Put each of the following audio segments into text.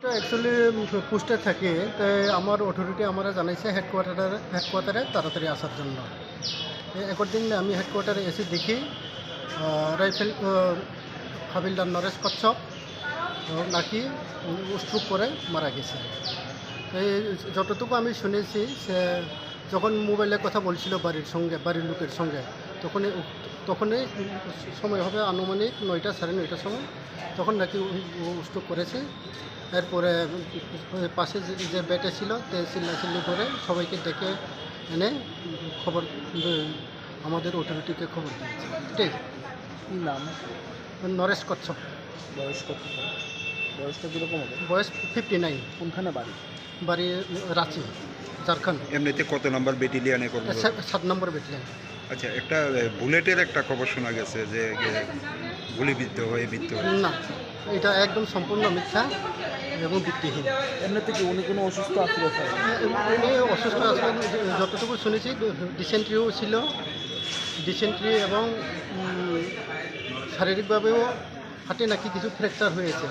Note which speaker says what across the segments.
Speaker 1: Actually পোস্টে থাকে, তাই আমার অথরিটি আমরা জানাইছে হেডকোয়ার্টারে তাড়াতাড়ি আসার জন্য। অ্যাকর্ডিং আমি হেডকোয়ার্টারে এসে দেখি রাইফেল হাবিলদার নরেশ কচ্ছপ নাকি স্ট্রোক করে মারা গেছে। এই যতটুকু আমি শুনেছি, সে যখন মোবাইলে কথা বলছিল বাড়ির লোকের সঙ্গে, তখনই সময় হবে আনুমানিক 9টা সাড়ে 9টার সময়, তখন নাকি স্ট্রোক করেছে। এরপরে পাশে যে বেটে ছিল তে চিল্লাচিল্লি করে সবাইকে ডেকে এনে খবর আমাদের অথরিটিকে খবর দিয়েছে। ঠিক
Speaker 2: কি নাম?
Speaker 1: নরেশ কচ্ছপ।
Speaker 2: বয়স কত? বয়সটা কীরকম হবে?
Speaker 1: বয়স 59।
Speaker 2: কোনখানে বাড়ি?
Speaker 1: বাড়ি রাঁচি, ঝাড়খণ্ড।
Speaker 3: এমনিতে কত নম্বর ব্যাটালিয়নে কর্ম?
Speaker 1: 7 নম্বর ব্যাটালিয়ন।
Speaker 3: আচ্ছা, একটা বুলেটের একটা খবর শোনা গেছে যে গুলিবিদ্ধ হয়ে মৃত্যু হয়েছে।
Speaker 1: না, এটা একদম সম্পূর্ণ মিথ্যা এবং ভিত্তিহীন।
Speaker 2: এমনিতে কি উনি কোনো অসুস্থ আছে?
Speaker 1: উনি অসুস্থ আসলে যতটুকু শুনেছি ডিসেন্ট্রিও ছিল, ডিসেন্ট্রি এবং শারীরিকভাবেও হাতে নাকি কিছু ফ্র্যাকচার হয়েছে।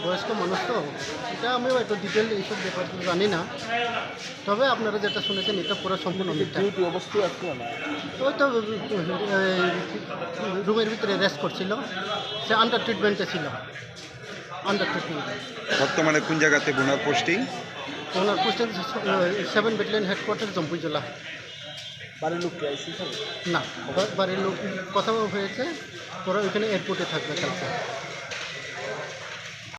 Speaker 1: বয়স্ক মানুষ তো, এটা আমিও একটু ডিটেল এইসব ব্যাপার জানি না। তবে আপনারা যেটা শুনেছেন এটা পুরো সম্পূর্ণ মিথ্যা।
Speaker 2: ডিউটি অবশ্যই আসলো না।
Speaker 1: ওই তো রুমের ভিতরে রেস্ট করছিল, সে আন্ডার ট্রিটমেন্টে ছিল।
Speaker 3: বর্তমানে কোন জায়গাতে বোনার পোস্টিং?
Speaker 1: ওনার পোস্টের 7 ব্যাটালিয়ন হেডকোয়ার্টার জম্পুই জেলা।
Speaker 2: বাড়ির লোককে আইসি
Speaker 1: না, বাড়ির লোক কথাও হয়েছে, ওরা ওইখানে এয়ারপোর্টে থাকবে কালকে।